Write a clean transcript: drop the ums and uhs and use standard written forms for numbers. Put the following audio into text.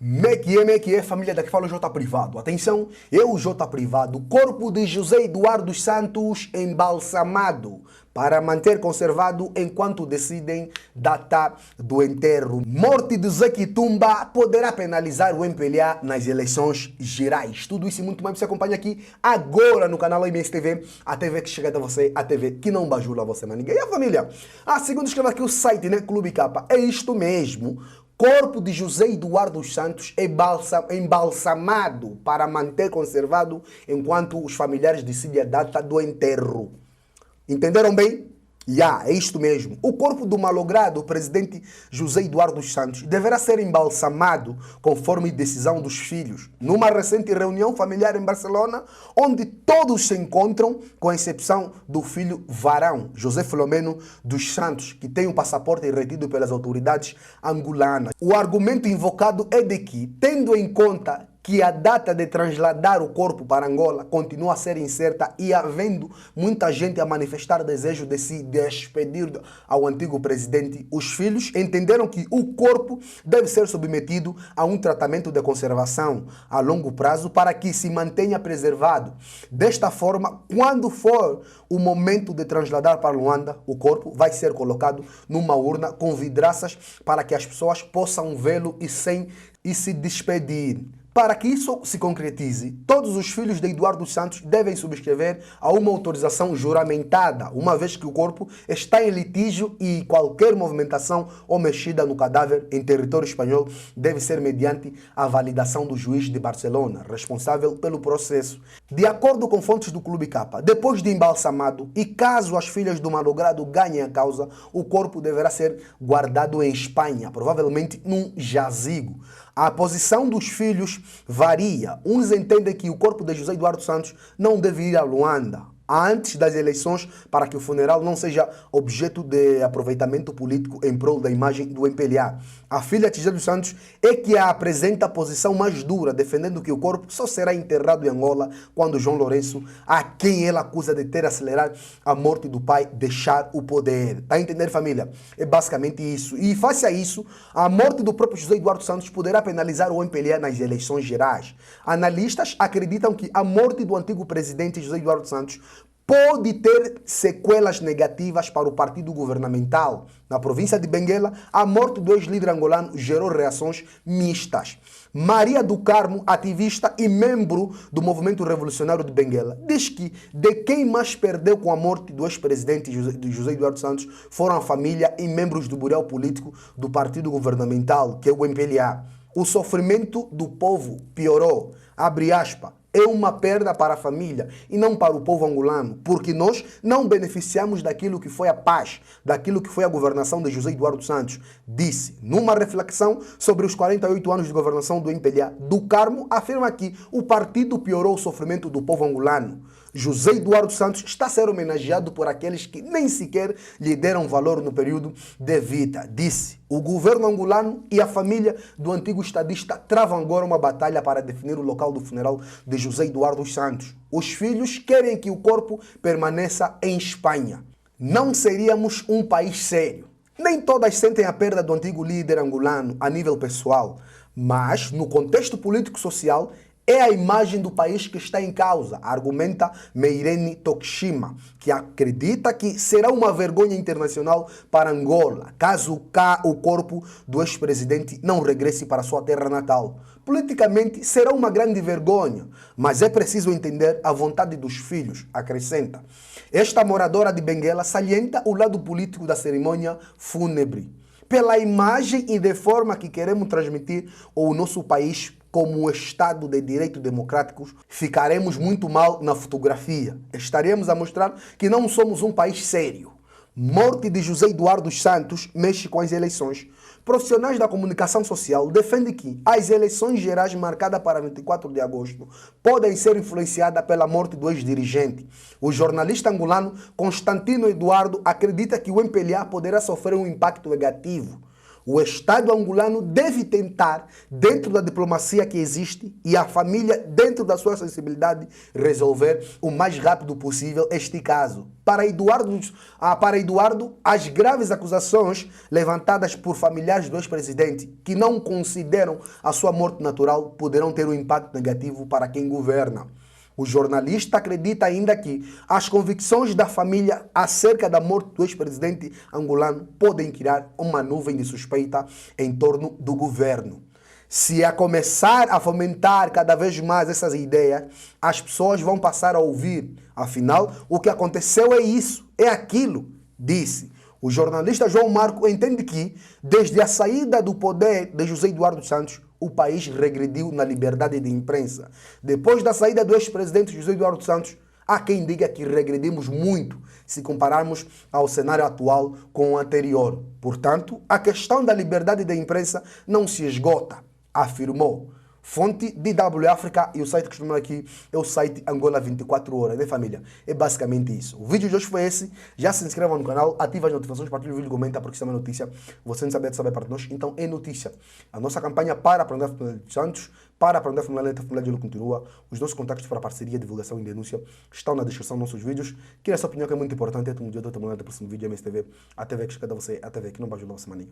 Me que é, família, daqui fala o J Privado. Atenção, o J Privado, corpo de José Eduardo dos Santos embalsamado para manter conservado enquanto decidem data do enterro. Morte de Zé Quitumba poderá penalizar o MPLA nas eleições gerais. Tudo isso e muito mais você acompanha aqui agora no canal MSTV, a TV que chega até você, a TV que não bajula você mais ninguém. E a família, segundo escreve aqui o site, né, Clube Capa, é isto mesmo. Corpo de José Eduardo dos Santos embalsamado para manter conservado enquanto os familiares decidem a data do enterro. Entenderam bem? É isto mesmo. O corpo do malogrado presidente José Eduardo dos Santos deverá ser embalsamado conforme decisão dos filhos, numa recente reunião familiar em Barcelona, onde todos se encontram, com exceção do filho varão, José Filomeno dos Santos, que tem um passaporte retido pelas autoridades angolanas. O argumento invocado é de que, tendo em conta que a data de trasladar o corpo para Angola continua a ser incerta e havendo muita gente a manifestar desejo de se despedir ao antigo presidente, os filhos entenderam que o corpo deve ser submetido a um tratamento de conservação a longo prazo para que se mantenha preservado. Desta forma, quando for o momento de trasladar para Luanda, o corpo vai ser colocado numa urna com vidraças para que as pessoas possam vê-lo e se despedir. Para que isso se concretize, todos os filhos de Eduardo dos Santos devem subscrever a uma autorização juramentada, uma vez que o corpo está em litígio e qualquer movimentação ou mexida no cadáver em território espanhol deve ser mediante a validação do juiz de Barcelona, responsável pelo processo. De acordo com fontes do Clube Capa, depois de embalsamado e caso as filhas do malogrado ganhem a causa, o corpo deverá ser guardado em Espanha, provavelmente num jazigo. A posição dos filhos varia. Uns entendem que o corpo de José Eduardo Santos não deve ir a Luanda antes das eleições para que o funeral não seja objeto de aproveitamento político em prol da imagem do MPLA. A filha de José dos Santos é que apresenta a posição mais dura, defendendo que o corpo só será enterrado em Angola quando João Lourenço, a quem ela acusa de ter acelerado a morte do pai, deixar o poder. Tá a entender, família? É basicamente isso. E face a isso, a morte do próprio José Eduardo Santos poderá penalizar o MPLA nas eleições gerais. Analistas acreditam que a morte do antigo presidente José Eduardo Santos pode ter sequelas negativas para o partido governamental. Na província de Benguela, a morte do ex-líder angolano gerou reações mistas. Maria do Carmo, ativista e membro do Movimento Revolucionário de Benguela, diz que de quem mais perdeu com a morte do ex-presidente José Eduardo Santos foram a família e membros do bureau político do partido governamental, que é o MPLA. O sofrimento do povo piorou, abre aspas, é uma perda para a família e não para o povo angolano, porque nós não beneficiamos daquilo que foi a paz, daquilo que foi a governação de José Eduardo Santos, disse. Numa reflexão sobre os 48 anos de governação do MPLA, do Carmo afirma que o partido piorou o sofrimento do povo angolano. José Eduardo Santos está a ser homenageado por aqueles que nem sequer lhe deram valor no período de vida, disse. O governo angolano e a família do antigo estadista travam agora uma batalha para definir o local do funeral de José Eduardo Santos. Os filhos querem que o corpo permaneça em Espanha. Não seríamos um país sério. Nem todas sentem a perda do antigo líder angolano a nível pessoal, mas no contexto político-social é a imagem do país que está em causa, argumenta Meirene Tokishima, que acredita que será uma vergonha internacional para Angola, caso o corpo do ex-presidente não regresse para sua terra natal. Politicamente será uma grande vergonha, mas é preciso entender a vontade dos filhos, acrescenta. Esta moradora de Benguela salienta o lado político da cerimônia fúnebre. Pela imagem e de forma que queremos transmitir o nosso país como Estado de Direito Democráticos, ficaremos muito mal na fotografia. Estaremos a mostrar que não somos um país sério. Morte de José Eduardo Santos mexe com as eleições. Profissionais da comunicação social defendem que as eleições gerais marcadas para 24 de agosto podem ser influenciadas pela morte do ex-dirigente. O jornalista angolano Constantino Eduardo acredita que o MPLA poderá sofrer um impacto negativo. O Estado angolano deve tentar, dentro da diplomacia que existe e a família, dentro da sua sensibilidade, resolver o mais rápido possível este caso. Para Eduardo, as graves acusações levantadas por familiares do ex-presidente, que não consideram a sua morte natural, poderão ter um impacto negativo para quem governa. O jornalista acredita ainda que as convicções da família acerca da morte do ex-presidente angolano podem criar uma nuvem de suspeita em torno do governo. Se a começar a fomentar cada vez mais essas ideias, as pessoas vão passar a ouvir. Afinal, o que aconteceu é isso, é aquilo, disse. O jornalista João Marco entende que, desde a saída do poder de José Eduardo Santos, o país regrediu na liberdade de imprensa. Depois da saída do ex-presidente José Eduardo Santos, há quem diga que regredimos muito se compararmos ao cenário atual com o anterior. Portanto, a questão da liberdade de imprensa não se esgota, afirmou. Fonte DW África, e o site que estou aqui é o site Angola 24 horas, né, família? É basicamente isso. O vídeo de hoje foi esse. Já se inscreva no canal, ative as notificações, partilhe o vídeo, comenta, porque isso é uma notícia. Você não sabe de saber para nós, então é notícia. A nossa campanha para aprender a família de Santos, para aprender a família de Ele continua. Os nossos contatos para parceria, divulgação e denúncia estão na descrição dos nossos vídeos. Que essa opinião que é muito importante. Até um dia do próximo vídeo, MSTV. A TV que chega a você, a TV que não vai ajudar a semaninha.